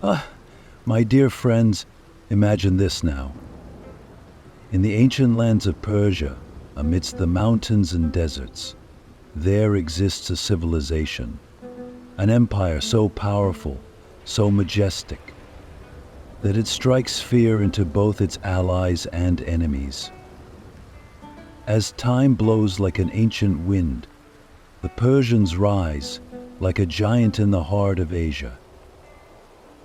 Ah, my dear friends, imagine this now. In the ancient lands of Persia, amidst the mountains and deserts, there exists a civilization, an empire so powerful, so majestic, that it strikes fear into both its allies and enemies. As time blows like an ancient wind, the Persians rise like a giant in the heart of Asia.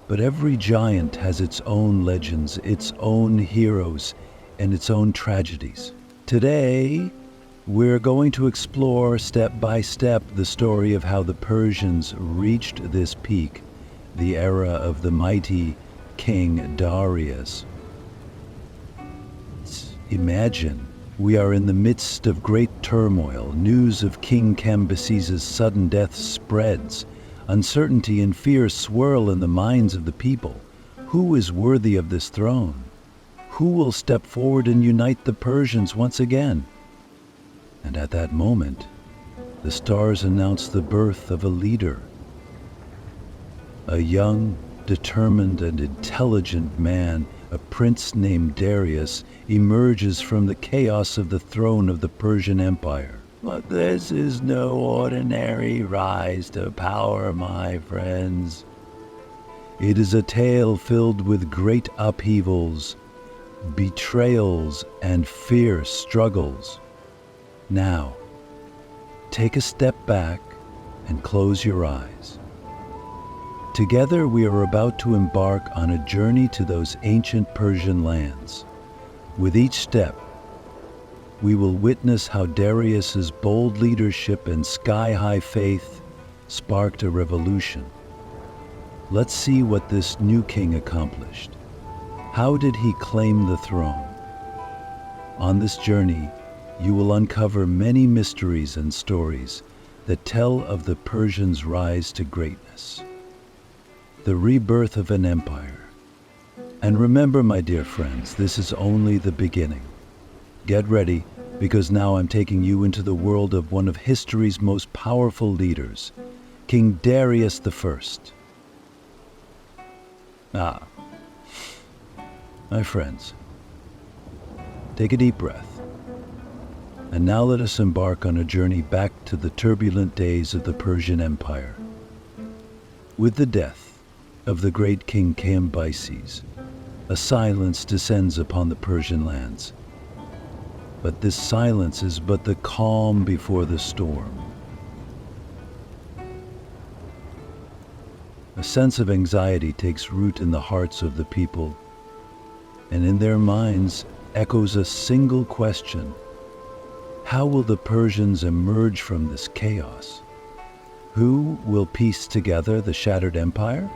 But every giant has its own legends, its own heroes, and its own tragedies. Today, we're going to explore step by step the story of how the Persians reached this peak, the era of the mighty King Darius. Imagine we are in the midst of great turmoil. News of King Cambyses' sudden death spreads. Uncertainty and fear swirl in the minds of the people. Who is worthy of this throne? Who will step forward and unite the Persians once again? And at that moment, the stars announce the birth of a leader. A young, determined, and intelligent man, a prince named Darius, emerges from the chaos of the throne of the Persian Empire. But this is no ordinary rise to power, my friends. It is a tale filled with great upheavals, betrayals, and fierce struggles. Now, take a step back and close your eyes. Together we are about to embark on a journey to those ancient Persian lands. With each step, we will witness how Darius's bold leadership and sky-high faith sparked a revolution. Let's see what this new king accomplished. How did he claim the throne? On this journey, you will uncover many mysteries and stories that tell of the Persians' rise to greatness, the rebirth of an empire. And remember, my dear friends, this is only the beginning. Get ready, because now I'm taking you into the world of one of history's most powerful leaders, King Darius I. My friends, take a deep breath. And now let us embark on a journey back to the turbulent days of the Persian Empire. With the death of the great King Cambyses, a silence descends upon the Persian lands. But this silence is but the calm before the storm. A sense of anxiety takes root in the hearts of the people, and in their minds echoes a single question: how will the Persians emerge from this chaos? Who will piece together the shattered empire?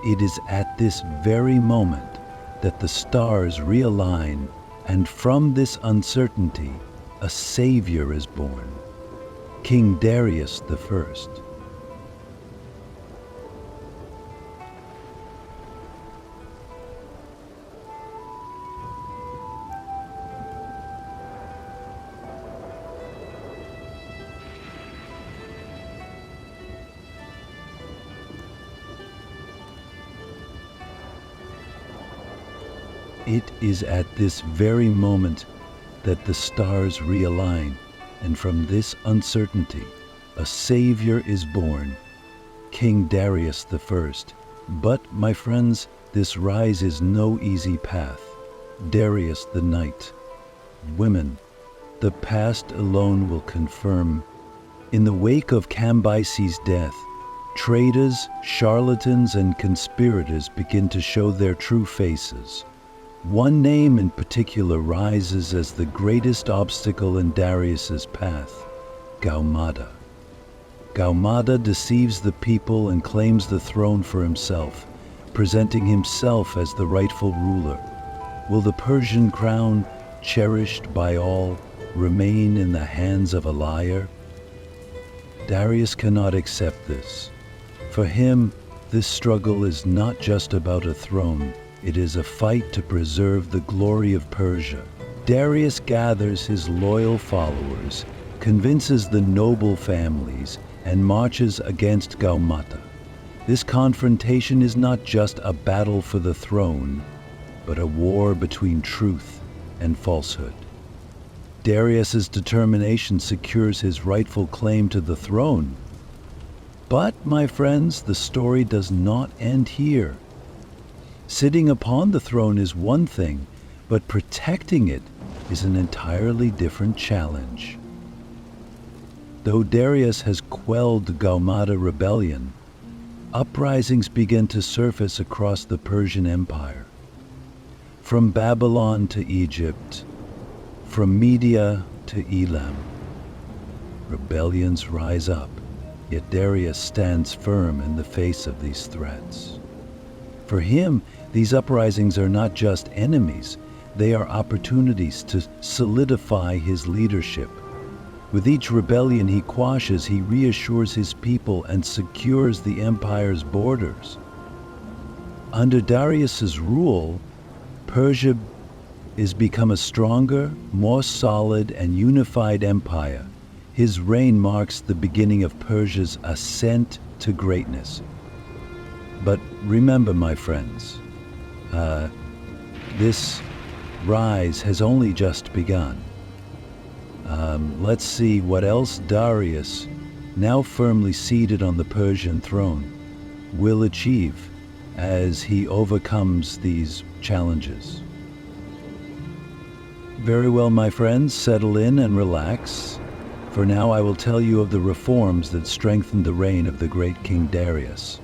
It is at this very moment that the stars realign, and from this uncertainty, a savior is born, King Darius I. It is at this very moment that the stars realign, and from this uncertainty, a savior is born, King Darius I. But, my friends, this rise is no easy path. Darius the Knight. Women, the past alone will confirm. In the wake of Cambyses' death, traitors, charlatans, and conspirators begin to show their true faces. One name in particular rises as the greatest obstacle in Darius's path: Gaumata. Gaumata deceives the people and claims the throne for himself, presenting himself as the rightful ruler. Will the Persian crown, cherished by all, remain in the hands of a liar? Darius cannot accept this. For him, this struggle is not just about a throne. It is a fight to preserve the glory of Persia. Darius gathers his loyal followers, convinces the noble families, and marches against Gaumata. This confrontation is not just a battle for the throne, but a war between truth and falsehood. Darius's determination secures his rightful claim to the throne. But, my friends, the story does not end here. Sitting upon the throne is one thing, but protecting it is an entirely different challenge. Though Darius has quelled the Gaumata Rebellion, uprisings begin to surface across the Persian Empire. From Babylon to Egypt, from Media to Elam, rebellions rise up, yet Darius stands firm in the face of these threats. For him, these uprisings are not just enemies, they are opportunities to solidify his leadership. With each rebellion he quashes, he reassures his people and secures the empire's borders. Under Darius's rule, Persia is become a stronger, more solid and unified empire. His reign marks the beginning of Persia's ascent to greatness. But remember, my friends, this rise has only just begun. Let's see what else Darius, now firmly seated on the Persian throne, will achieve as he overcomes these challenges. Very well, my friends, settle in and relax. For now, I will tell you of the reforms that strengthened the reign of the great King Darius.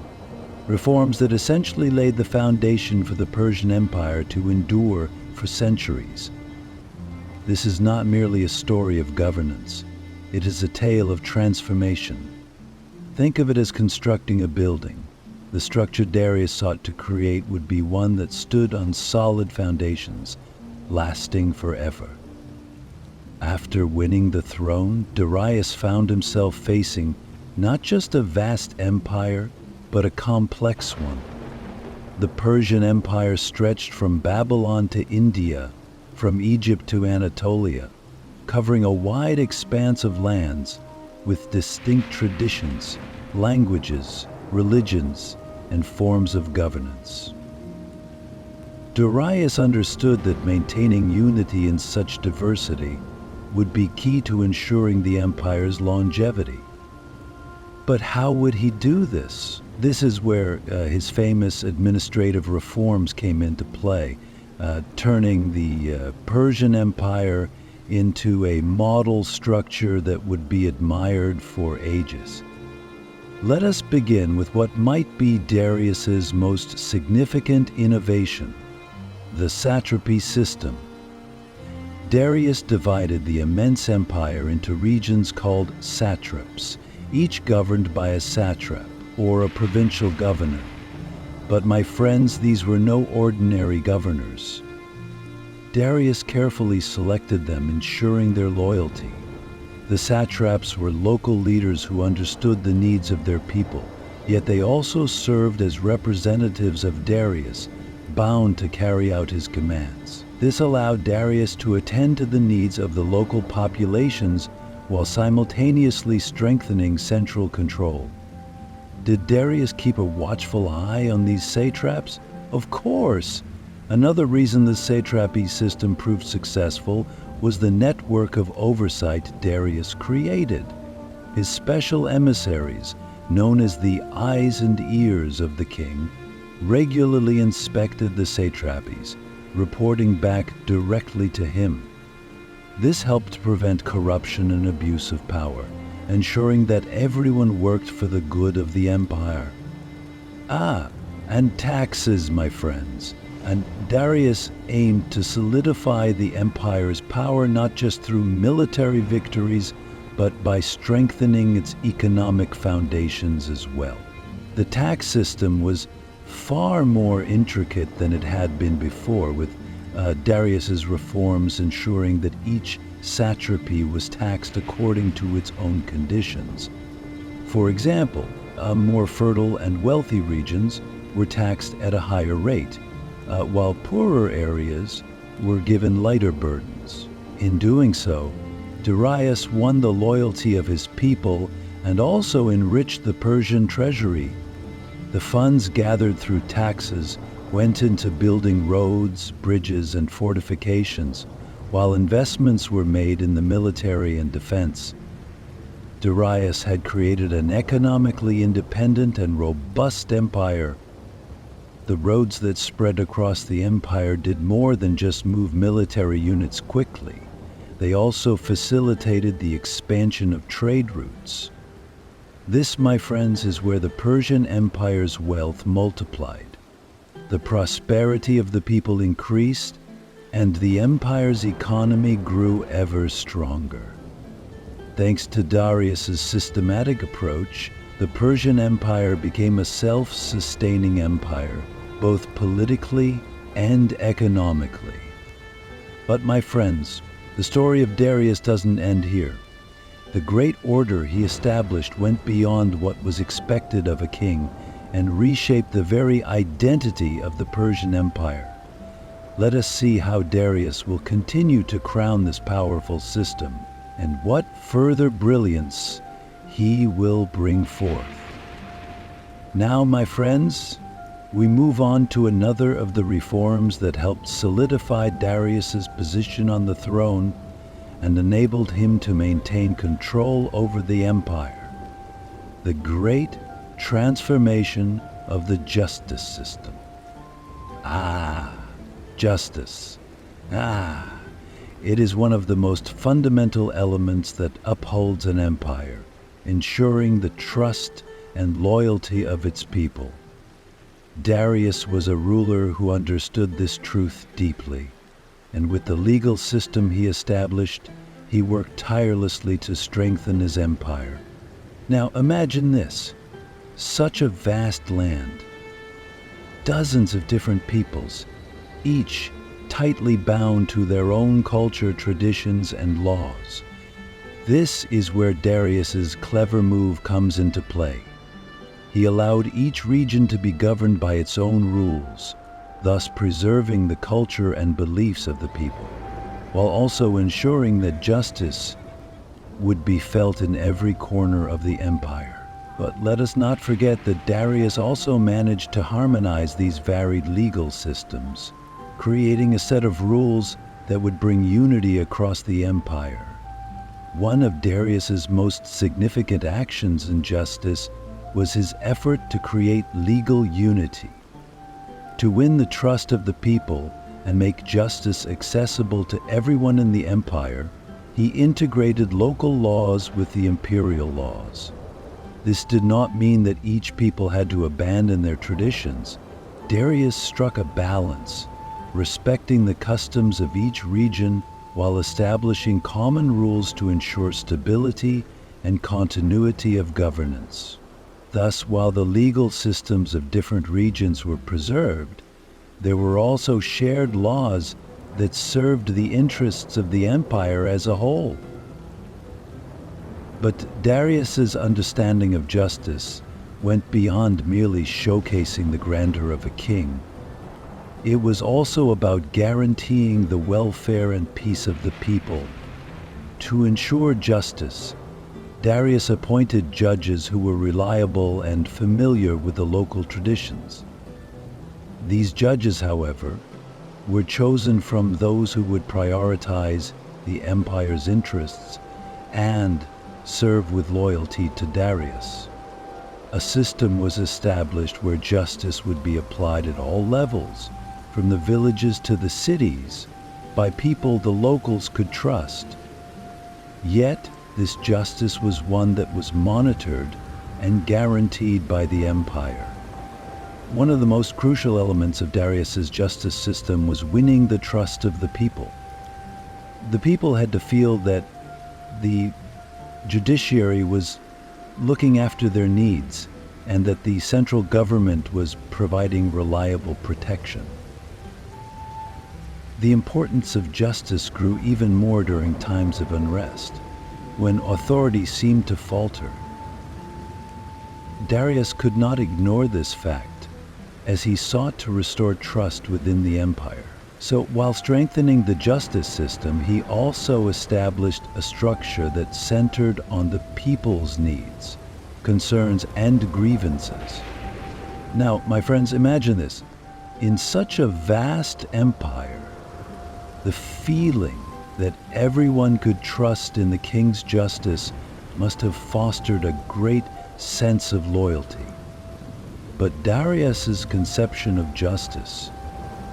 Reforms that essentially laid the foundation for the Persian Empire to endure for centuries. This is not merely a story of governance. It is a tale of transformation. Think of it as constructing a building. The structure Darius sought to create would be one that stood on solid foundations, lasting forever. After winning the throne, Darius found himself facing not just a vast empire, but a complex one. The Persian Empire stretched from Babylon to India, from Egypt to Anatolia, covering a wide expanse of lands with distinct traditions, languages, religions, and forms of governance. Darius understood that maintaining unity in such diversity would be key to ensuring the empire's longevity. But how would he do this? This is where his famous administrative reforms came into play, turning the Persian Empire into a model structure that would be admired for ages. Let us begin with what might be Darius's most significant innovation, the satrapy system. Darius divided the immense empire into regions called satraps, each governed by a satrap, or a provincial governor. But my friends, these were no ordinary governors. Darius carefully selected them, ensuring their loyalty. The satraps were local leaders who understood the needs of their people, yet they also served as representatives of Darius, bound to carry out his commands. This allowed Darius to attend to the needs of the local populations while simultaneously strengthening central control. Did Darius keep a watchful eye on these satraps? Of course! Another reason the satrapy system proved successful was the network of oversight Darius created. His special emissaries, known as the eyes and ears of the king, regularly inspected the satrapies, reporting back directly to him. This helped prevent corruption and abuse of power, ensuring that everyone worked for the good of the empire. And taxes, my friends. And Darius aimed to solidify the empire's power not just through military victories, but by strengthening its economic foundations as well. The tax system was far more intricate than it had been before, with Darius's reforms ensuring that each satrapy was taxed according to its own conditions. For example, more fertile and wealthy regions were taxed at a higher rate, while poorer areas were given lighter burdens. In doing so, Darius won the loyalty of his people and also enriched the Persian treasury. The funds gathered through taxes went into building roads, bridges, and fortifications, while investments were made in the military and defense. Darius had created an economically independent and robust empire. The roads that spread across the empire did more than just move military units quickly. They also facilitated the expansion of trade routes. This, my friends, is where the Persian Empire's wealth multiplied. The prosperity of the people increased, and the empire's economy grew ever stronger. Thanks to Darius's systematic approach, the Persian Empire became a self-sustaining empire, both politically and economically. But my friends, the story of Darius doesn't end here. The great order he established went beyond what was expected of a king and reshaped the very identity of the Persian Empire. Let us see how Darius will continue to crown this powerful system and what further brilliance he will bring forth. Now, my friends, we move on to another of the reforms that helped solidify Darius's position on the throne and enabled him to maintain control over the empire: the great transformation of the justice system. Justice. It is one of the most fundamental elements that upholds an empire, ensuring the trust and loyalty of its people. Darius was a ruler who understood this truth deeply, and with the legal system he established, he worked tirelessly to strengthen his empire. Now imagine this: such a vast land, dozens of different peoples, each tightly bound to their own culture, traditions, and laws. This is where Darius's clever move comes into play. He allowed each region to be governed by its own rules, thus preserving the culture and beliefs of the people, while also ensuring that justice would be felt in every corner of the empire. But let us not forget that Darius also managed to harmonize these varied legal systems, creating a set of rules that would bring unity across the empire. One of Darius's most significant actions in justice was his effort to create legal unity. To win the trust of the people and make justice accessible to everyone in the empire, he integrated local laws with the imperial laws. This did not mean that each people had to abandon their traditions. Darius struck a balance, respecting the customs of each region while establishing common rules to ensure stability and continuity of governance. Thus, while the legal systems of different regions were preserved, there were also shared laws that served the interests of the empire as a whole. But Darius's understanding of justice went beyond merely showcasing the grandeur of a king. It was also about guaranteeing the welfare and peace of the people. To ensure justice, Darius appointed judges who were reliable and familiar with the local traditions. These judges, however, were chosen from those who would prioritize the empire's interests and serve with loyalty to Darius. A system was established where justice would be applied at all levels, from the villages to the cities, by people the locals could trust. Yet, this justice was one that was monitored and guaranteed by the empire. One of the most crucial elements of Darius's justice system was winning the trust of the people. The people had to feel that the judiciary was looking after their needs and that the central government was providing reliable protection. The importance of justice grew even more during times of unrest, when authority seemed to falter. Darius could not ignore this fact as he sought to restore trust within the empire. So while strengthening the justice system, he also established a structure that centered on the people's needs, concerns, and grievances. Now, my friends, imagine this. In such a vast empire, the feeling that everyone could trust in the king's justice must have fostered a great sense of loyalty. But Darius's conception of justice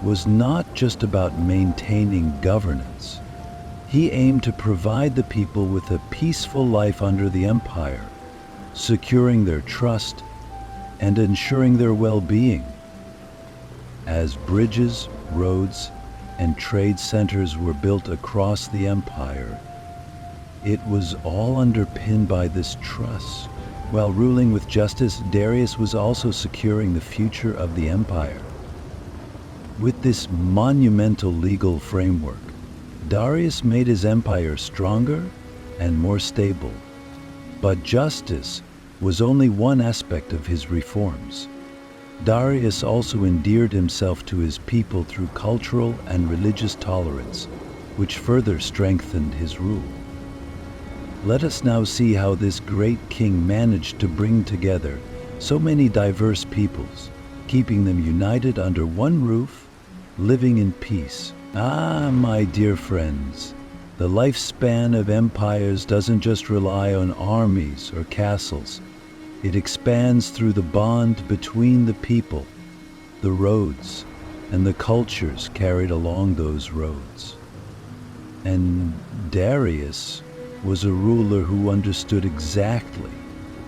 was not just about maintaining governance. He aimed to provide the people with a peaceful life under the empire, securing their trust and ensuring their well-being. As bridges, roads, and trade centers were built across the empire, it was all underpinned by this trust. While ruling with justice, Darius was also securing the future of the empire. With this monumental legal framework, Darius made his empire stronger and more stable. But justice was only one aspect of his reforms. Darius also endeared himself to his people through cultural and religious tolerance, which further strengthened his rule. Let us now see how this great king managed to bring together so many diverse peoples, keeping them united under one roof, living in peace. Ah, my dear friends, the lifespan of empires doesn't just rely on armies or castles. It expands through the bond between the people, the roads, and the cultures carried along those roads. And Darius was a ruler who understood exactly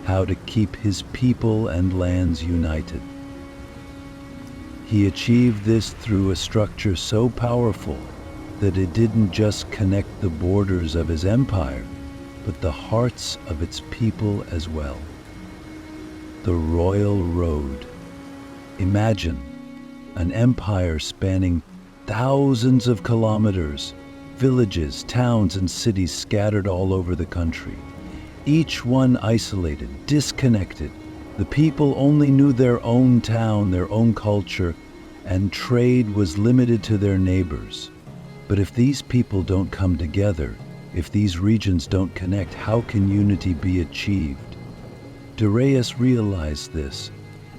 how to keep his people and lands united. He achieved this through a structure so powerful that it didn't just connect the borders of his empire, but the hearts of its people as well. The Royal Road. Imagine an empire spanning thousands of kilometers, villages, towns, and cities scattered all over the country. Each one isolated, disconnected. The people only knew their own town, their own culture, and trade was limited to their neighbors. But if these people don't come together, if these regions don't connect, how can unity be achieved? Darius realized this,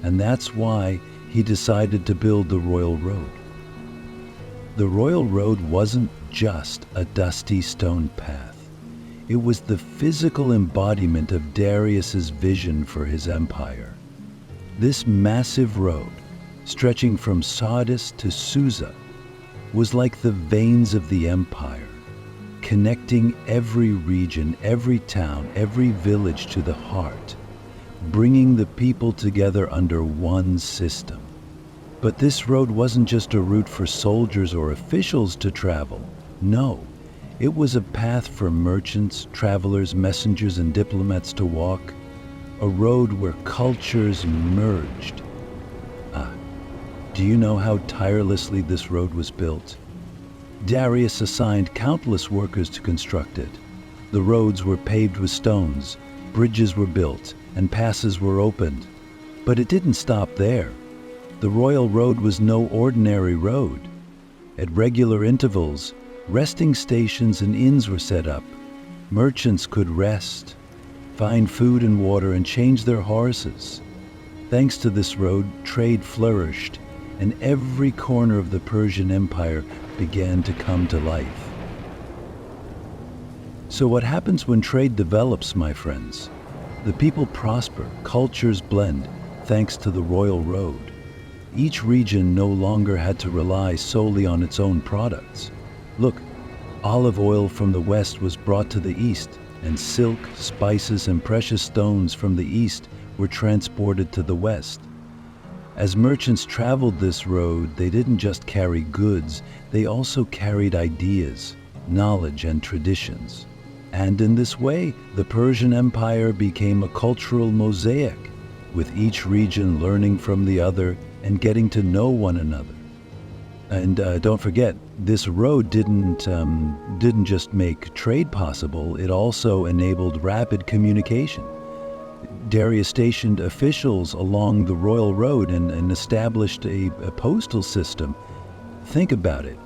and that's why he decided to build the Royal Road. The Royal Road wasn't just a dusty stone path. It was the physical embodiment of Darius's vision for his empire. This massive road, stretching from Sardis to Susa, was like the veins of the empire, connecting every region, every town, every village to the heart, bringing the people together under one system. But this road wasn't just a route for soldiers or officials to travel. No, it was a path for merchants, travelers, messengers, and diplomats to walk, a road where cultures merged. Do you know how tirelessly this road was built? Darius assigned countless workers to construct it. The roads were paved with stones, bridges were built, and passes were opened. But it didn't stop there. The Royal Road was no ordinary road. At regular intervals, resting stations and inns were set up. Merchants could rest, find food and water, and change their horses. Thanks to this road, trade flourished, and every corner of the Persian Empire began to come to life. So what happens when trade develops, my friends? The people prosper, cultures blend, thanks to the Royal Road. Each region no longer had to rely solely on its own products. Look, olive oil from the west was brought to the east, and silk, spices, and precious stones from the east were transported to the west. As merchants traveled this road, they didn't just carry goods, they also carried ideas, knowledge, and traditions. And in this way, the Persian Empire became a cultural mosaic, with each region learning from the other and getting to know one another. And don't forget, this road didn't just make trade possible, it also enabled rapid communication. Darius stationed officials along the Royal Road and established a postal system. Think about it.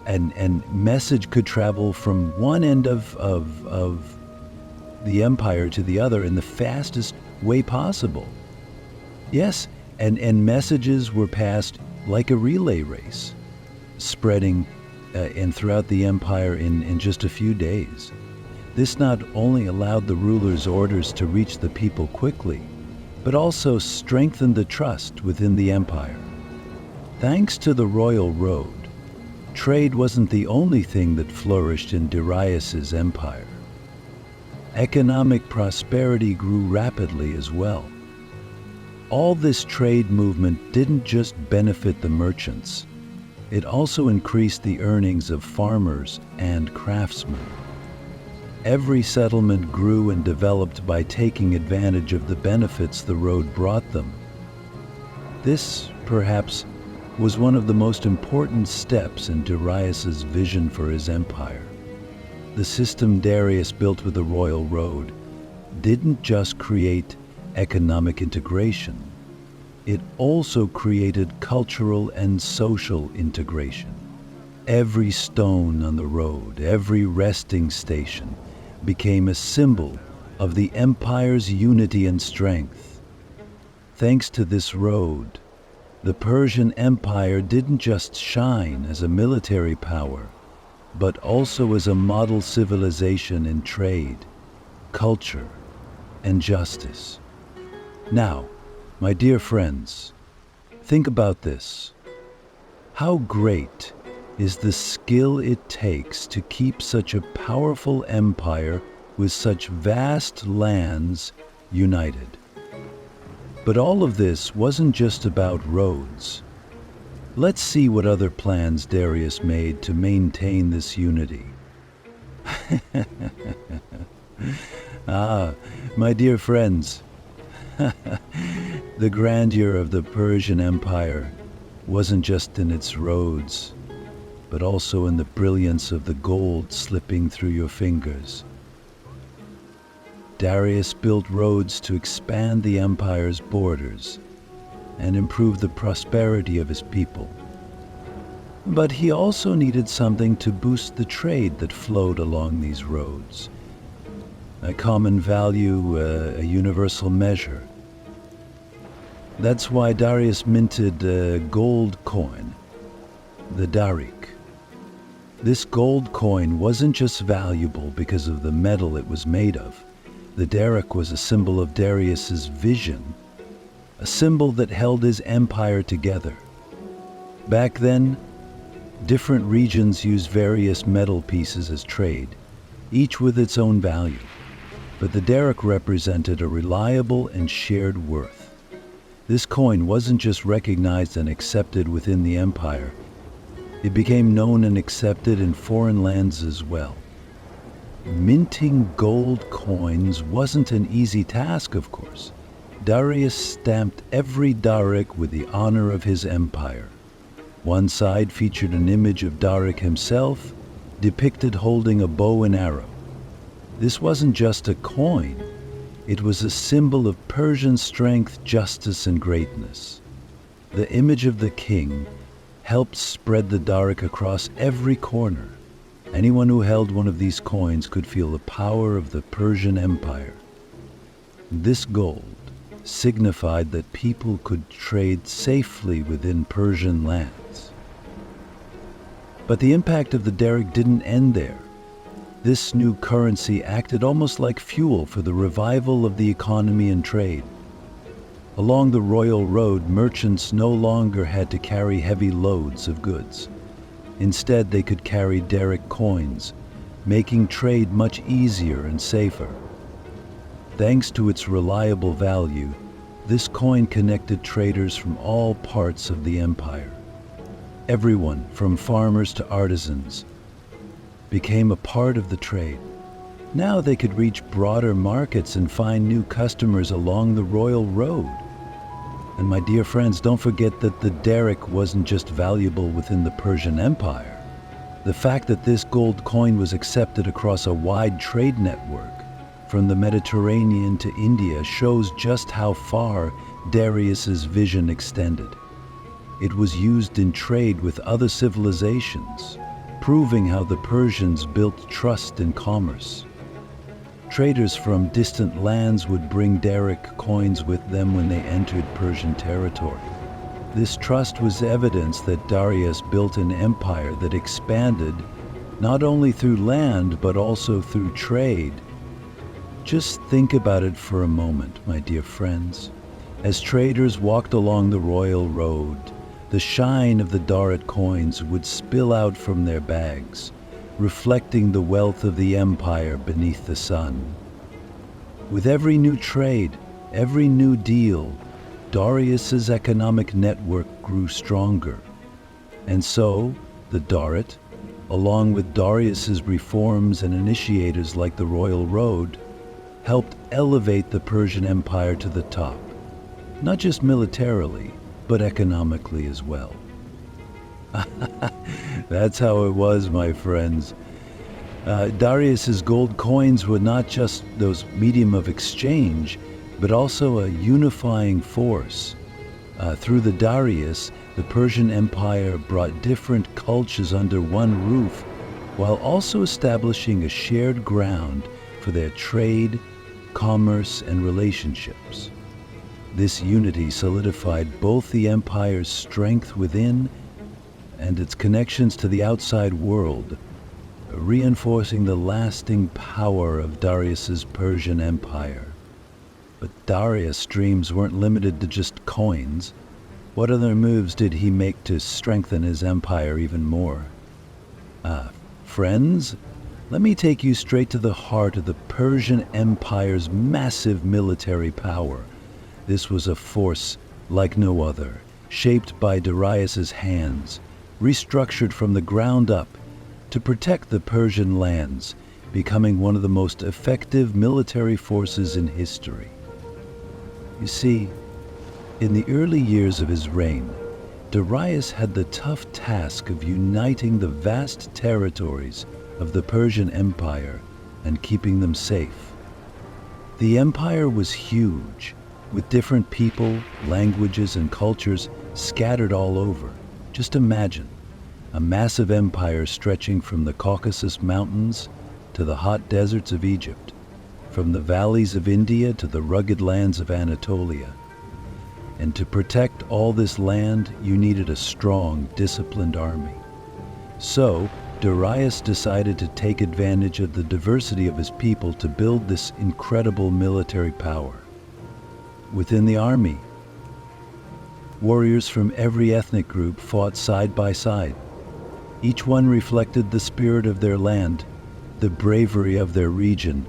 and message could travel from one end of the empire to the other in the fastest way possible. Yes, and messages were passed like a relay race, spreading and throughout the empire in just a few days. This not only allowed the ruler's orders to reach the people quickly, but also strengthened the trust within the empire. Thanks to the royal road, trade wasn't the only thing that flourished in Darius's empire. Economic prosperity grew rapidly as well. All this trade movement didn't just benefit the merchants, it also increased the earnings of farmers and craftsmen. Every settlement grew and developed by taking advantage of the benefits the road brought them. This, perhaps, was one of the most important steps in Darius's vision for his empire. The system Darius built with the royal road didn't just create economic integration, it also created cultural and social integration. Every stone on the road, every resting station, became a symbol of the empire's unity and strength. Thanks to this road, the Persian Empire didn't just shine as a military power, but also as a model civilization in trade, culture, and justice. Now, my dear friends, think about this. How great is the skill it takes to keep such a powerful empire with such vast lands united? But all of this wasn't just about roads. Let's see what other plans Darius made to maintain this unity. My dear friends, the grandeur of the Persian Empire wasn't just in its roads, but also in the brilliance of the gold slipping through your fingers. Darius built roads to expand the empire's borders and improve the prosperity of his people. But he also needed something to boost the trade that flowed along these roads. A common value, a universal measure. That's why Darius minted a gold coin, the Darik. This gold coin wasn't just valuable because of the metal it was made of. The Darik was a symbol of Darius's vision, a symbol that held his empire together. Back then, different regions used various metal pieces as trade, each with its own value. But the Darik represented a reliable and shared worth. This coin wasn't just recognized and accepted within the empire, it became known and accepted in foreign lands as well. Minting gold coins wasn't an easy task, of course. Darius stamped every Darik with the honor of his empire. One side featured an image of Darik himself, depicted holding a bow and arrow. This wasn't just a coin, it was a symbol of Persian strength, justice, and greatness. The image of the king helped spread the Darik across every corner. Anyone who held one of these coins could feel the power of the Persian Empire. This gold signified that people could trade safely within Persian lands. But the impact of the Darik didn't end there. This new currency acted almost like fuel for the revival of the economy and trade. Along the royal road, merchants no longer had to carry heavy loads of goods. Instead, they could carry Darik coins, making trade much easier and safer. Thanks to its reliable value, this coin connected traders from all parts of the empire. Everyone, from farmers to artisans, became a part of the trade. Now they could reach broader markets and find new customers along the royal road. And my dear friends, don't forget that the Darik wasn't just valuable within the Persian Empire. The fact that this gold coin was accepted across a wide trade network, from the Mediterranean to India, shows just how far Darius's vision extended. It was used in trade with other civilizations, proving how the Persians built trust in commerce. Traders from distant lands would bring Daric coins with them when they entered Persian territory. This trust was evidence that Darius built an empire that expanded not only through land but also through trade. Just think about it for a moment, my dear friends. As traders walked along the royal road, the shine of the Daric coins would spill out from their bags, reflecting the wealth of the empire beneath the sun. With every new trade, every new deal, Darius's economic network grew stronger. And so, the Darit, along with Darius's reforms and initiators like the Royal Road, helped elevate the Persian Empire to the top, not just militarily, but economically as well. That's how it was, my friends. Darius's gold coins were not just those medium of exchange, but also a unifying force. Through the Darius, the Persian Empire brought different cultures under one roof, while also establishing a shared ground for their trade, commerce, and relationships. This unity solidified both the empire's strength within and its connections to the outside world, reinforcing the lasting power of Darius's Persian Empire. But Darius' dreams weren't limited to just coins. What other moves did he make to strengthen his empire even more? Friends, let me take you straight to the heart of the Persian Empire's massive military power. This was a force like no other, shaped by Darius's hands, restructured from the ground up to protect the Persian lands, becoming one of the most effective military forces in history. You see, in the early years of his reign, Darius had the tough task of uniting the vast territories of the Persian Empire and keeping them safe. The empire was huge, with different people, languages, and cultures scattered all over. Just imagine a massive empire stretching from the Caucasus Mountains to the hot deserts of Egypt, from the valleys of India to the rugged lands of Anatolia. And to protect all this land, you needed a strong, disciplined army. So, Darius decided to take advantage of the diversity of his people to build this incredible military power. Within the army, warriors from every ethnic group fought side by side. Each one reflected the spirit of their land, the bravery of their region.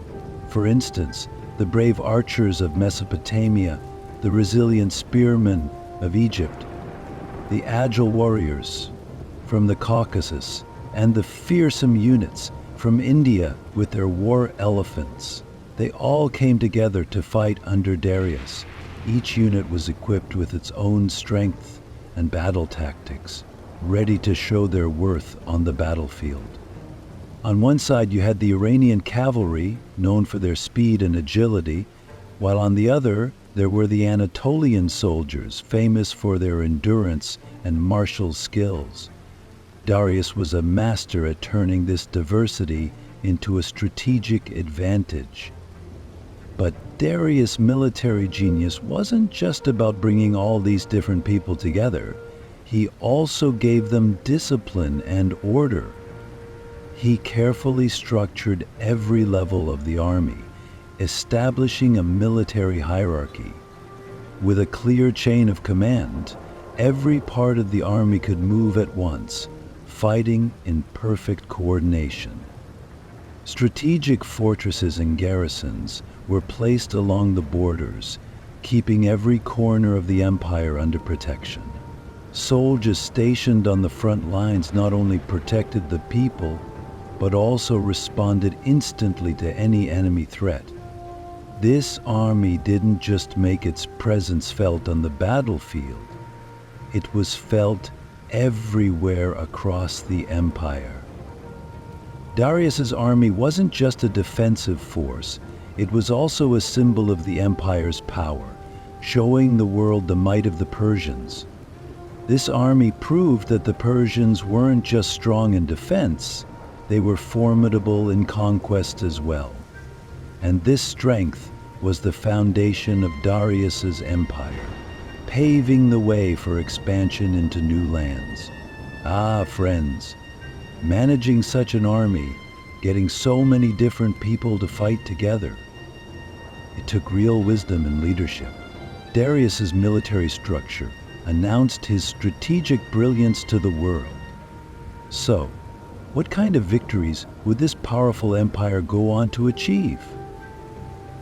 For instance, the brave archers of Mesopotamia, the resilient spearmen of Egypt, the agile warriors from the Caucasus, and the fearsome units from India with their war elephants. They all came together to fight under Darius. Each unit was equipped with its own strength and battle tactics, ready to show their worth on the battlefield. On one side you had the Iranian cavalry, known for their speed and agility, while on the other there were the Anatolian soldiers, famous for their endurance and martial skills. Darius was a master at turning this diversity into a strategic advantage. But Darius' military genius wasn't just about bringing all these different people together. He also gave them discipline and order. He carefully structured every level of the army, establishing a military hierarchy. With a clear chain of command, every part of the army could move at once, fighting in perfect coordination. Strategic fortresses and garrisons were placed along the borders, keeping every corner of the empire under protection. Soldiers stationed on the front lines not only protected the people, but also responded instantly to any enemy threat. This army didn't just make its presence felt on the battlefield, it was felt everywhere across the empire. Darius's army wasn't just a defensive force, it was also a symbol of the empire's power, showing the world the might of the Persians. This army proved that the Persians weren't just strong in defense, they were formidable in conquest as well. And this strength was the foundation of Darius's empire, paving the way for expansion into new lands. Ah, friends, managing such an army, getting so many different people to fight together, it took real wisdom and leadership. Darius's military structure announced his strategic brilliance to the world. So, what kind of victories would this powerful empire go on to achieve?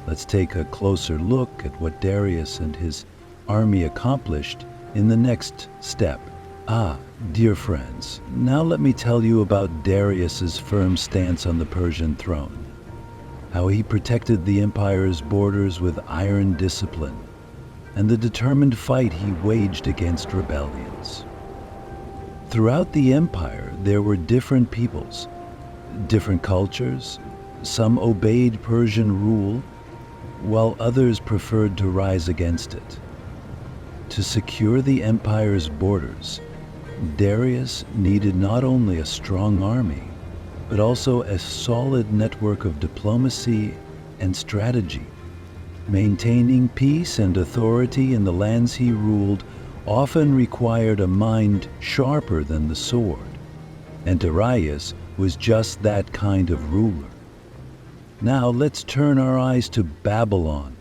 Let's take a closer look at what Darius and his army accomplished in the next step. Dear friends, now let me tell you about Darius's firm stance on the Persian throne, how he protected the empire's borders with iron discipline, and the determined fight he waged against rebellions. Throughout the empire, there were different peoples, different cultures. Some obeyed Persian rule, while others preferred to rise against it. To secure the empire's borders, Darius needed not only a strong army, but also a solid network of diplomacy and strategy. Maintaining peace and authority in the lands he ruled often required a mind sharper than the sword, and Darius was just that kind of ruler. Now let's turn our eyes to Babylon.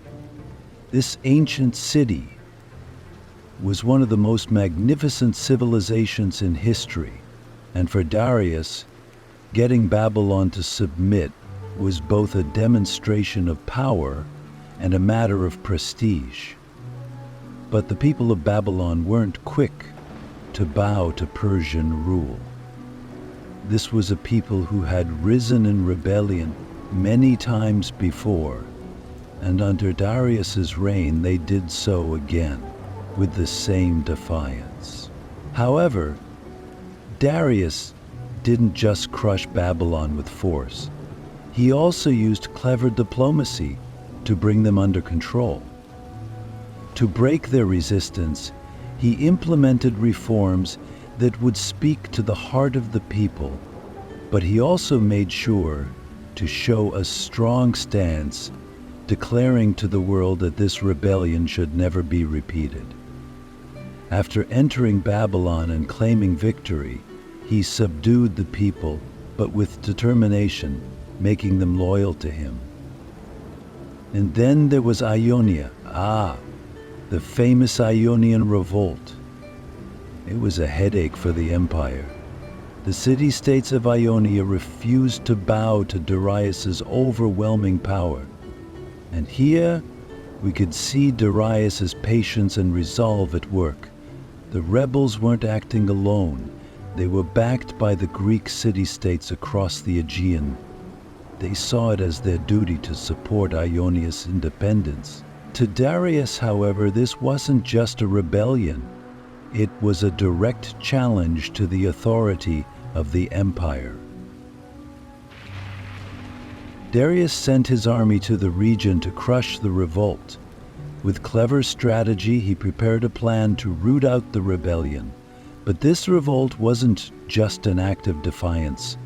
This ancient city was one of the most magnificent civilizations in history, and for Darius, getting Babylon to submit was both a demonstration of power and a matter of prestige. But the people of Babylon weren't quick to bow to Persian rule. This was a people who had risen in rebellion many times before, and under Darius's reign they did so again with the same defiance. However, Darius didn't just crush Babylon with force. He also used clever diplomacy to bring them under control. To break their resistance, he implemented reforms that would speak to the heart of the people, but he also made sure to show a strong stance, declaring to the world that this rebellion should never be repeated. After entering Babylon and claiming victory, he subdued the people, but with determination, making them loyal to him. And then there was Ionia, the famous Ionian Revolt. It was a headache for the empire. The city-states of Ionia refused to bow to Darius's overwhelming power. And here we could see Darius's patience and resolve at work. The rebels weren't acting alone. They were backed by the Greek city-states across the Aegean. They saw it as their duty to support Ionia's independence. To Darius, however, this wasn't just a rebellion. It was a direct challenge to the authority of the empire. Darius sent his army to the region to crush the revolt. With clever strategy, he prepared a plan to root out the rebellion. But this revolt wasn't just an act of defiance.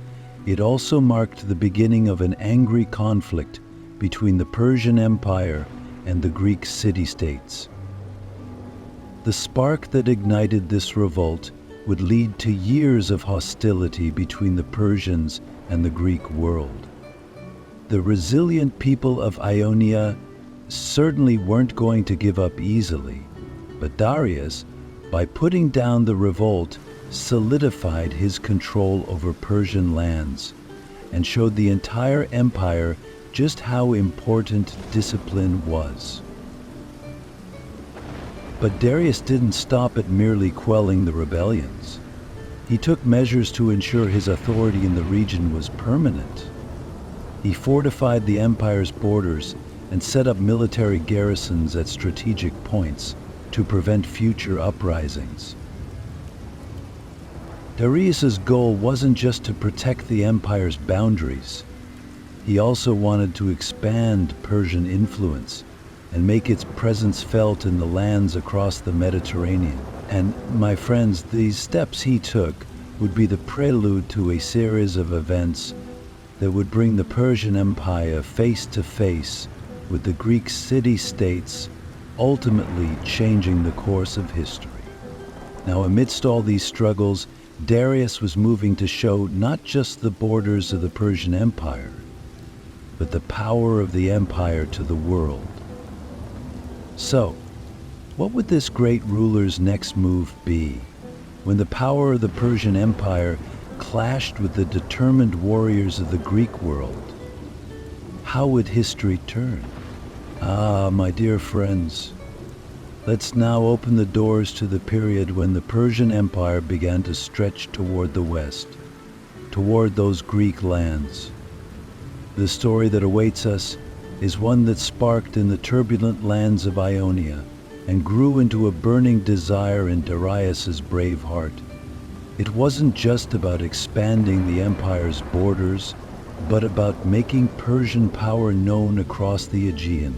It also marked the beginning of an angry conflict between the Persian Empire and the Greek city-states. The spark that ignited this revolt would lead to years of hostility between the Persians and the Greek world. The resilient people of Ionia certainly weren't going to give up easily, but Darius, by putting down the revolt, solidified his control over Persian lands and showed the entire empire just how important discipline was. But Darius didn't stop at merely quelling the rebellions. He took measures to ensure his authority in the region was permanent. He fortified the empire's borders and set up military garrisons at strategic points to prevent future uprisings. Darius's goal wasn't just to protect the empire's boundaries. He also wanted to expand Persian influence and make its presence felt in the lands across the Mediterranean. And my friends, these steps he took would be the prelude to a series of events that would bring the Persian Empire face to face with the Greek city-states, ultimately changing the course of history. Now, amidst all these struggles, Darius was moving to show not just the borders of the Persian Empire, but the power of the empire to the world. So, what would this great ruler's next move be when the power of the Persian Empire clashed with the determined warriors of the Greek world? How would history turn? Ah, my dear friends, let's now open the doors to the period when the Persian Empire began to stretch toward the west, toward those Greek lands. The story that awaits us is one that sparked in the turbulent lands of Ionia and grew into a burning desire in Darius's brave heart. It wasn't just about expanding the empire's borders, but about making Persian power known across the Aegean.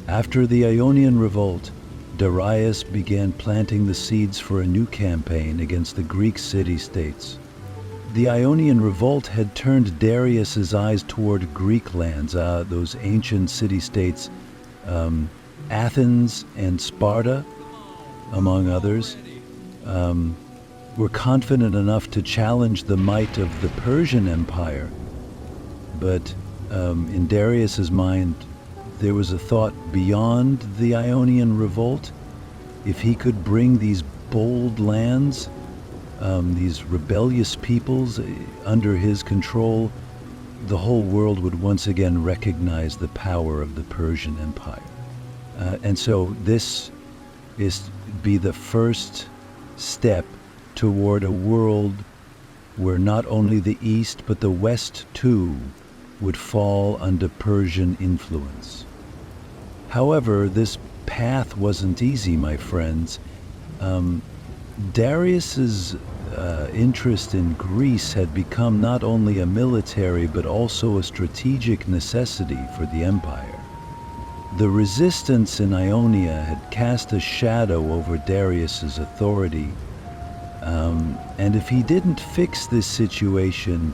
After the Ionian Revolt, Darius began planting the seeds for a new campaign against the Greek city-states. The Ionian Revolt had turned Darius's eyes toward Greek lands, those ancient city-states, Athens and Sparta, among others, were confident enough to challenge the might of the Persian Empire. But in Darius's mind, there was a thought beyond the Ionian Revolt. If he could bring these bold lands, these rebellious peoples under his control, the whole world would once again recognize the power of the Persian Empire. And so this is be the first step toward a world where not only the East but the West too would fall under Persian influence. However, this path wasn't easy, my friends. Darius's interest in Greece had become not only a military but also a strategic necessity for the empire. The resistance in Ionia had cast a shadow over Darius's authority, and if he didn't fix this situation,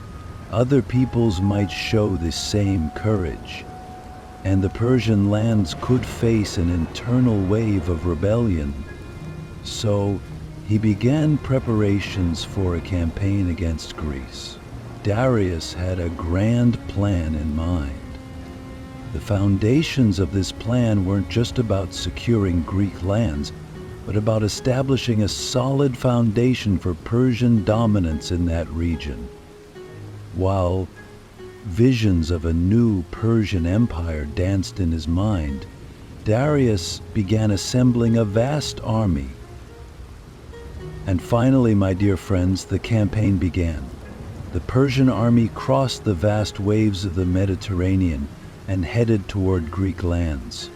other peoples might show the same courage, and the Persian lands could face an internal wave of rebellion. So he began preparations for a campaign against Greece. Darius had a grand plan in mind. The foundations of this plan weren't just about securing Greek lands, but about establishing a solid foundation for Persian dominance in that region. While visions of a new Persian empire danced in his mind, Darius began assembling a vast army. And finally, my dear friends, the campaign began. The Persian army crossed the vast waves of the Mediterranean and headed toward Greek lands.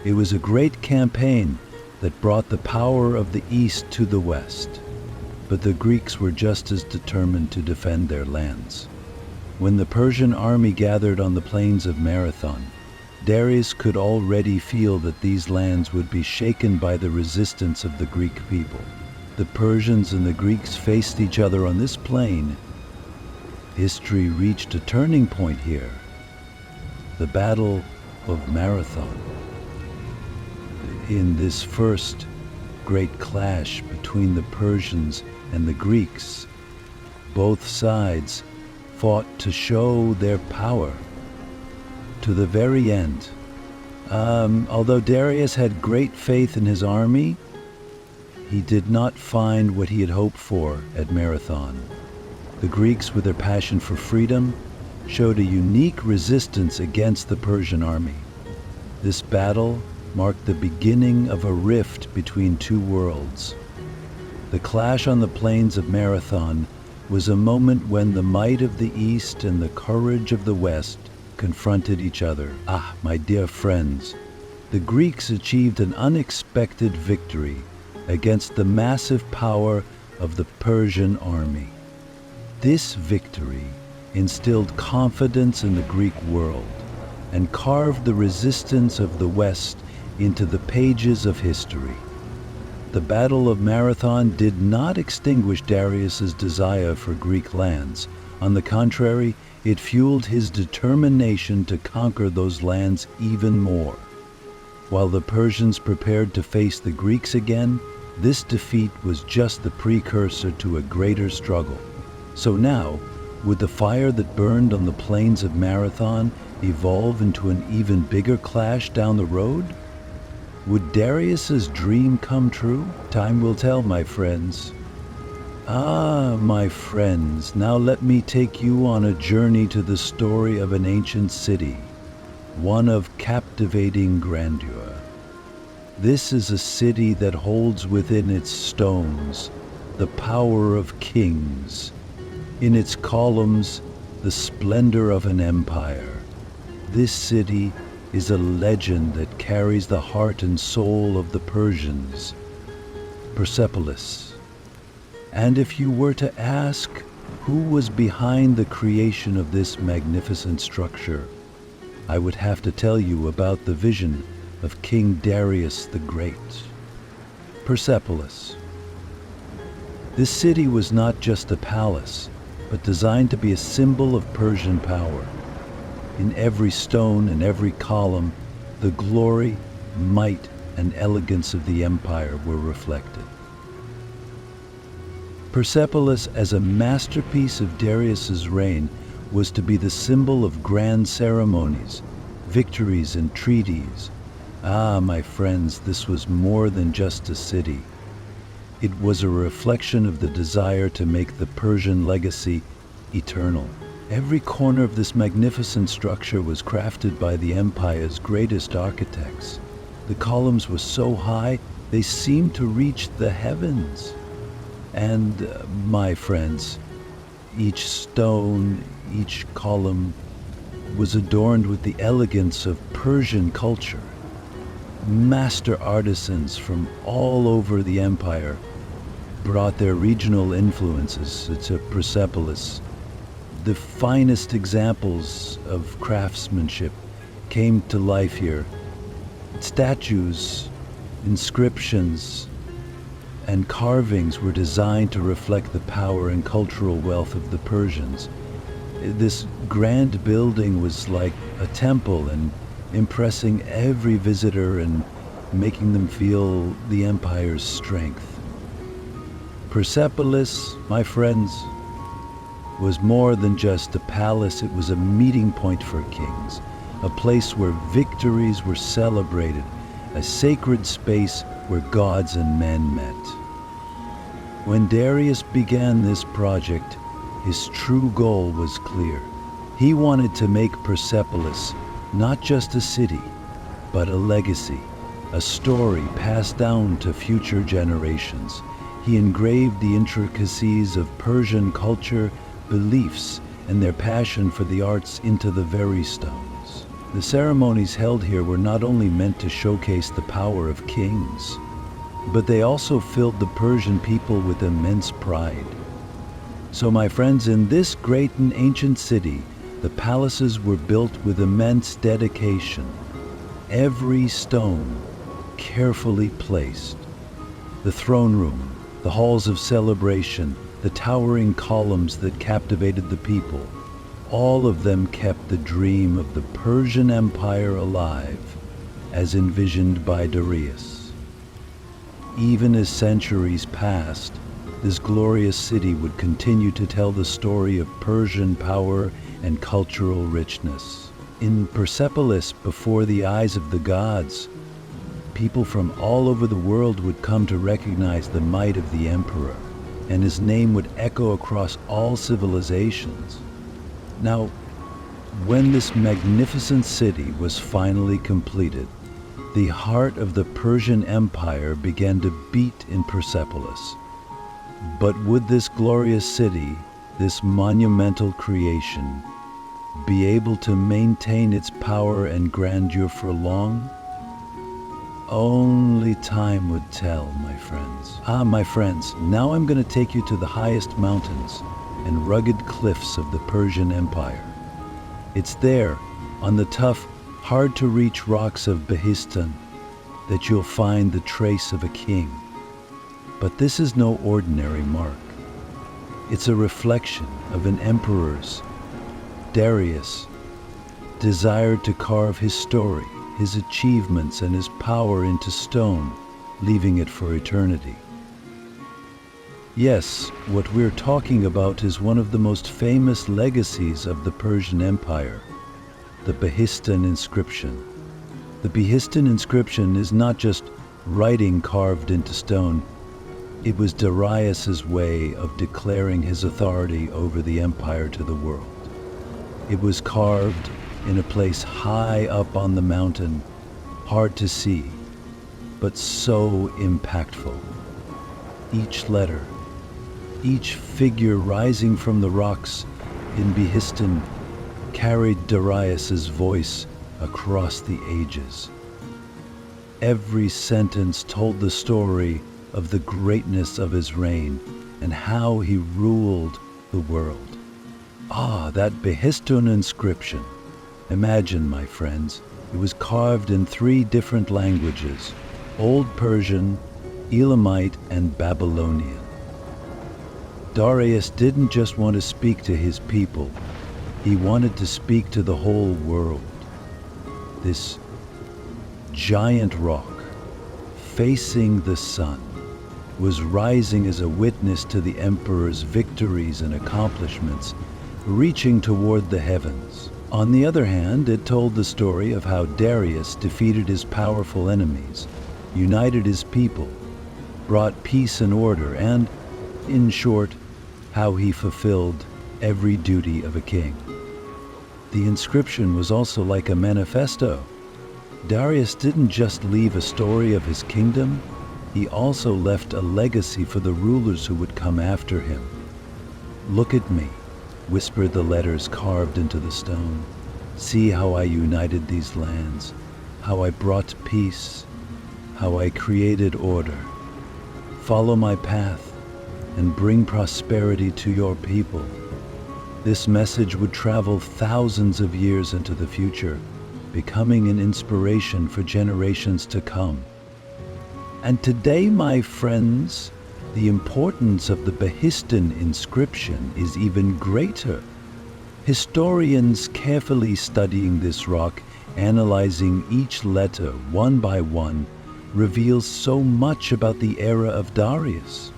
It was a great campaign that brought the power of the East to the West. But the Greeks were just as determined to defend their lands. When the Persian army gathered on the plains of Marathon, Darius could already feel that these lands would be shaken by the resistance of the Greek people. The Persians and the Greeks faced each other on this plain. History reached a turning point here. The Battle of Marathon. In this first great clash between the Persians and the Greeks, both sides fought to show their power to the very end. Although Darius had great faith in his army, he did not find what he had hoped for at Marathon. The Greeks, with their passion for freedom, showed a unique resistance against the Persian army. This battle marked the beginning of a rift between two worlds. The clash on the plains of Marathon was a moment when the might of the East and the courage of the West confronted each other. Ah, my dear friends, the Greeks achieved an unexpected victory against the massive power of the Persian army. This victory instilled confidence in the Greek world and carved the resistance of the West into the pages of history. the Battle of Marathon did not extinguish Darius's desire for Greek lands. On the contrary, it fueled his determination to conquer those lands even more. While the Persians prepared to face the Greeks again, this defeat was just the precursor to a greater struggle. So now, would the fire that burned on the plains of Marathon evolve into an even bigger clash down the road? Would Darius's dream come true? Time will tell, my friends. My friends, now let me take you on a journey to the story of an ancient city, one of captivating grandeur. This is a city that holds within its stones the power of kings, in its columns the splendor of an empire. This city is a legend that carries the heart and soul of the Persians, Persepolis. And if you were to ask who was behind the creation of this magnificent structure, I would have to tell you about the vision of King Darius the Great. Persepolis. This city was not just a palace, but designed to be a symbol of Persian power. In every stone and every column, the glory, might, and elegance of the empire were reflected. Persepolis, as a masterpiece of Darius's reign, was to be the symbol of grand ceremonies, victories, and treaties. My friends, this was more than just a city. It was a reflection of the desire to make the Persian legacy eternal. Every corner of this magnificent structure was crafted by the empire's greatest architects. The columns were so high, they seemed to reach the heavens. And, my friends, each stone, each column was adorned with the elegance of Persian culture. Master artisans from all over the empire brought their regional influences to Persepolis. The finest examples of craftsmanship came to life here. Statues, inscriptions, and carvings were designed to reflect the power and cultural wealth of the Persians. This grand building was like a temple, and impressing every visitor and making them feel the empire's strength. Persepolis, my friends, was more than just a palace. It was a meeting point for kings, a place where victories were celebrated, a sacred space where gods and men met. When Darius began this project, his true goal was clear. He wanted to make Persepolis not just a city, but a legacy, a story passed down to future generations. He engraved the intricacies of Persian culture, beliefs, and their passion for the arts into the very stones. The ceremonies held here were not only meant to showcase the power of kings, but they also filled the Persian people with immense pride. So, my friends, in this great and ancient city, the palaces were built with immense dedication, every stone carefully placed. The throne room, the halls of celebration, the towering columns that captivated the people, all of them kept the dream of the Persian Empire alive, as envisioned by Darius. Even as centuries passed, this glorious city would continue to tell the story of Persian power and cultural richness. In Persepolis, before the eyes of the gods, people from all over the world would come to recognize the might of the emperor, and his name would echo across all civilizations. Now, when this magnificent city was finally completed, the heart of the Persian Empire began to beat in Persepolis. But would this glorious city, this monumental creation, be able to maintain its power and grandeur for long? Only time would tell, my friends. My friends, now I'm going to take you to the highest mountains and rugged cliffs of the Persian Empire. It's there, on the tough, hard-to-reach rocks of Behistun, that you'll find the trace of a king. But this is no ordinary mark. It's a reflection of an emperor's, Darius, desire to carve his story, his achievements, and his power into stone, leaving it for eternity. Yes, what we're talking about is one of the most famous legacies of the Persian Empire, the Behistun inscription. The Behistun inscription is not just writing carved into stone. It was Darius's way of declaring his authority over the empire to the world. It was carved in a place high up on the mountain, hard to see, but so impactful. Each letter, each figure rising from the rocks in Behistun carried Darius's voice across the ages. Every sentence told the story of the greatness of his reign and how he ruled the world. That Behistun inscription. Imagine, my friends, it was carved in 3 different languages: Old Persian, Elamite, and Babylonian. Darius didn't just want to speak to his people, he wanted to speak to the whole world. This giant rock, facing the sun, was rising as a witness to the emperor's victories and accomplishments, reaching toward the heavens. On the other hand, it told the story of how Darius defeated his powerful enemies, united his people, brought peace and order, and, in short, how he fulfilled every duty of a king. The inscription was also like a manifesto. Darius didn't just leave a story of his kingdom, he also left a legacy for the rulers who would come after him. "Look at me," whispered the letters carved into the stone. "See how I united these lands, how I brought peace, how I created order. Follow my path and bring prosperity to your people." This message would travel thousands of years into the future, becoming an inspiration for generations to come. And today, my friends, the importance of the Behistun inscription is even greater. Historians carefully studying this rock, analyzing each letter one by one, reveals so much about the era of Darius.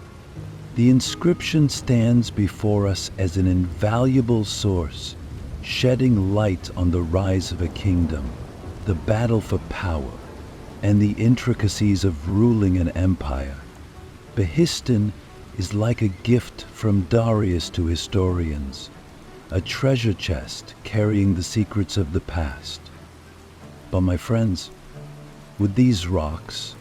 The inscription stands before us as an invaluable source, shedding light on the rise of a kingdom, the battle for power, and the intricacies of ruling an empire. Behistun is like a gift from Darius to historians, a treasure chest carrying the secrets of the past. But my friends, would these rocks,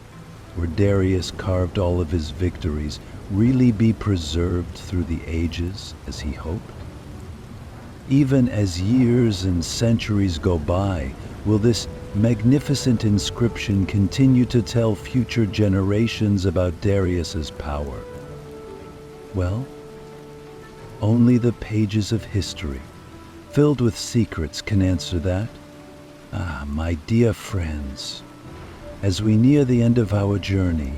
where Darius carved all of his victories, really be preserved through the ages as he hoped? Even as years and centuries go by, will this magnificent inscription continue to tell future generations about Darius's power? Well, only the pages of history, filled with secrets, can answer that. My dear friends, as we near the end of our journey,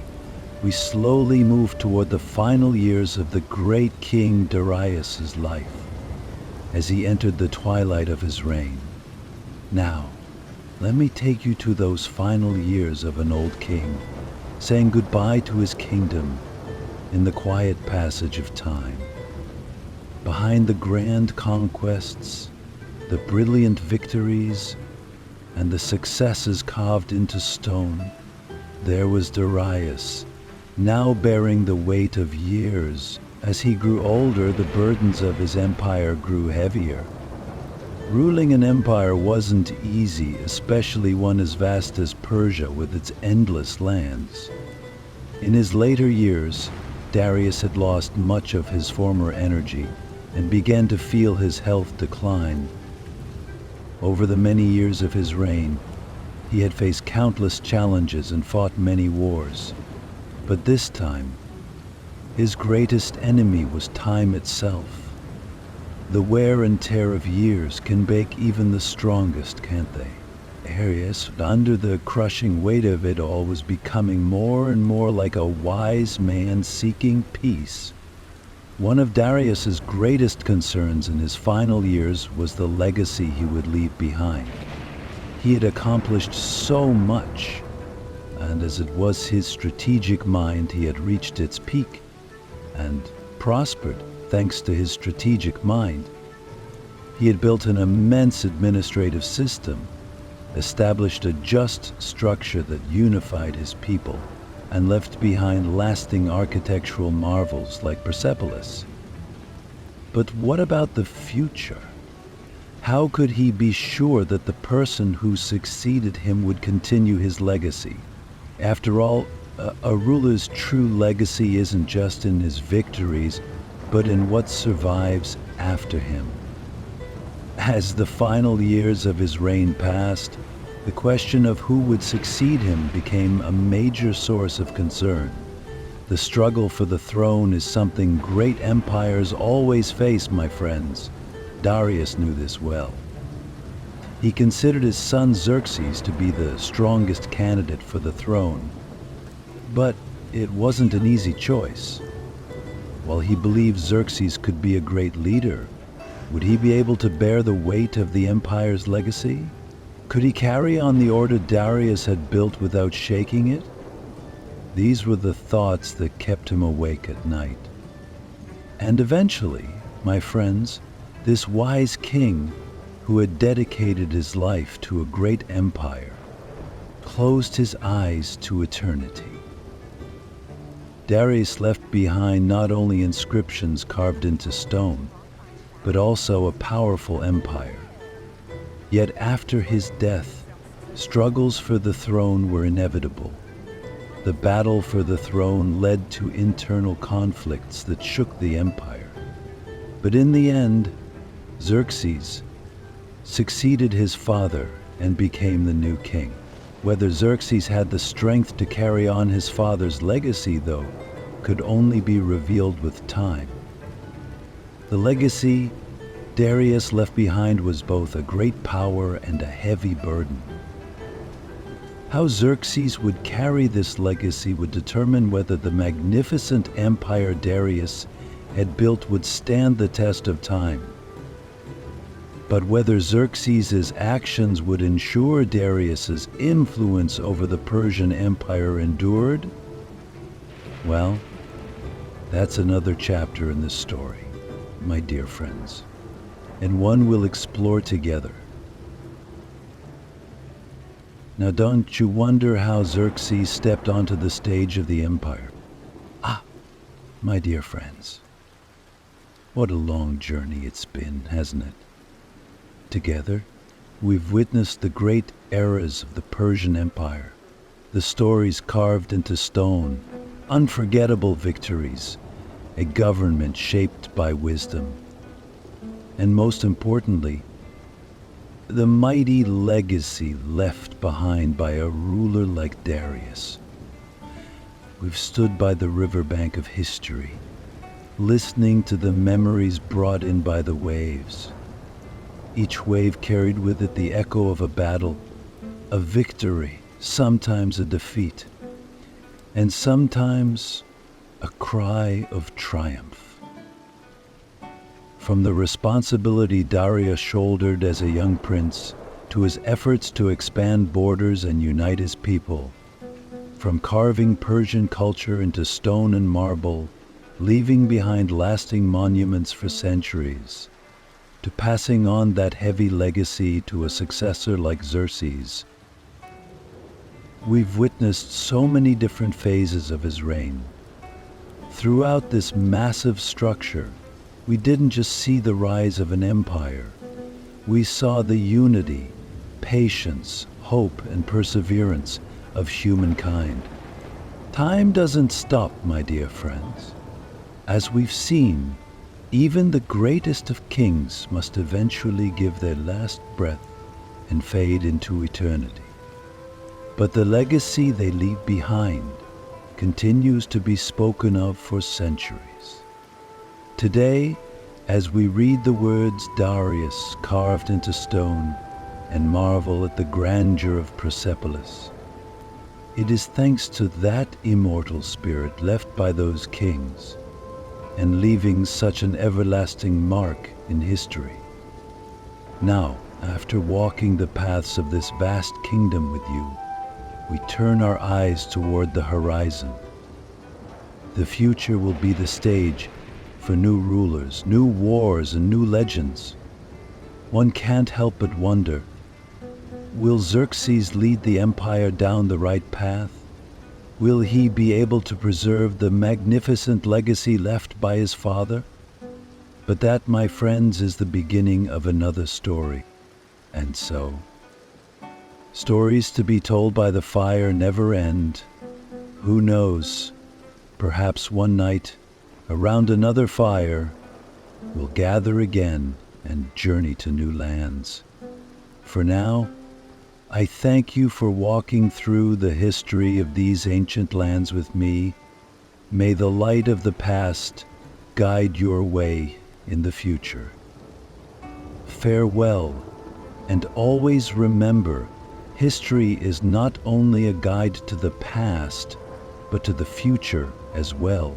we slowly move toward the final years of the great King Darius's life, as he entered the twilight of his reign. Now, let me take you to those final years of an old king, saying goodbye to his kingdom in the quiet passage of time. Behind the grand conquests, the brilliant victories, and the successes carved into stone, there was Darius, now bearing the weight of years. As he grew older, the burdens of his empire grew heavier. Ruling an empire wasn't easy, especially one as vast as Persia with its endless lands. In his later years, Darius had lost much of his former energy and began to feel his health decline. Over the many years of his reign, he had faced countless challenges and fought many wars. But this time, his greatest enemy was time itself. The wear and tear of years can break even the strongest, can't they? Darius, under the crushing weight of it all, was becoming more and more like a wise man seeking peace. One of Darius's greatest concerns in his final years was the legacy he would leave behind. He had accomplished so much, and as it was his strategic mind, he had reached its peak and prospered thanks to his strategic mind. He had built an immense administrative system, established a just structure that unified his people, and left behind lasting architectural marvels like Persepolis. But what about the future? How could he be sure that the person who succeeded him would continue his legacy? After all, a ruler's true legacy isn't just in his victories, but in what survives after him. As the final years of his reign passed, the question of who would succeed him became a major source of concern. The struggle for the throne is something great empires always face, my friends. Darius knew this well. He considered his son Xerxes to be the strongest candidate for the throne. But it wasn't an easy choice. While he believed Xerxes could be a great leader, would he be able to bear the weight of the empire's legacy? Could he carry on the order Darius had built without shaking it? These were the thoughts that kept him awake at night. And eventually, my friends, this wise king, who had dedicated his life to a great empire, closed his eyes to eternity. Darius left behind not only inscriptions carved into stone, but also a powerful empire. Yet after his death, struggles for the throne were inevitable. The battle for the throne led to internal conflicts that shook the empire. But in the end, Xerxes succeeded his father and became the new king. Whether Xerxes had the strength to carry on his father's legacy, though, could only be revealed with time. The legacy Darius left behind was both a great power and a heavy burden. How Xerxes would carry this legacy would determine whether the magnificent empire Darius had built would stand the test of time. But whether Xerxes' actions would ensure Darius' influence over the Persian Empire endured, well, that's another chapter in this story, my dear friends, and one we'll explore together. Now, don't you wonder how Xerxes stepped onto the stage of the empire? My dear friends, what a long journey it's been, hasn't it? Together, we've witnessed the great eras of the Persian Empire, the stories carved into stone, unforgettable victories, a government shaped by wisdom, and most importantly, the mighty legacy left behind by a ruler like Darius. We've stood by the riverbank of history, listening to the memories brought in by the waves. Each wave carried with it the echo of a battle, a victory, sometimes a defeat, and sometimes a cry of triumph. From the responsibility Darius shouldered as a young prince to his efforts to expand borders and unite his people, from carving Persian culture into stone and marble, leaving behind lasting monuments for centuries, to passing on that heavy legacy to a successor like Xerxes, we've witnessed so many different phases of his reign. Throughout this massive structure, we didn't just see the rise of an empire. We saw the unity, patience, hope, and perseverance of humankind. Time doesn't stop, my dear friends. As we've seen, even the greatest of kings must eventually give their last breath and fade into eternity. But the legacy they leave behind continues to be spoken of for centuries. Today, as we read the words Darius carved into stone, and marvel at the grandeur of Persepolis. It is thanks to that immortal spirit left by those kings, and leaving such an everlasting mark in history. Now, after walking the paths of this vast kingdom with you, we turn our eyes toward the horizon. The future will be the stage for new rulers, new wars, and new legends. One can't help but wonder, will Xerxes lead the empire down the right path? Will he be able to preserve the magnificent legacy left by his father? But that, my friends, is the beginning of another story. And so, stories to be told by the fire never end. Who knows? Perhaps one night, around another fire, we'll gather again and journey to new lands. For now, I thank you for walking through the history of these ancient lands with me. May the light of the past guide your way in the future. Farewell, and always remember, history is not only a guide to the past, but to the future as well.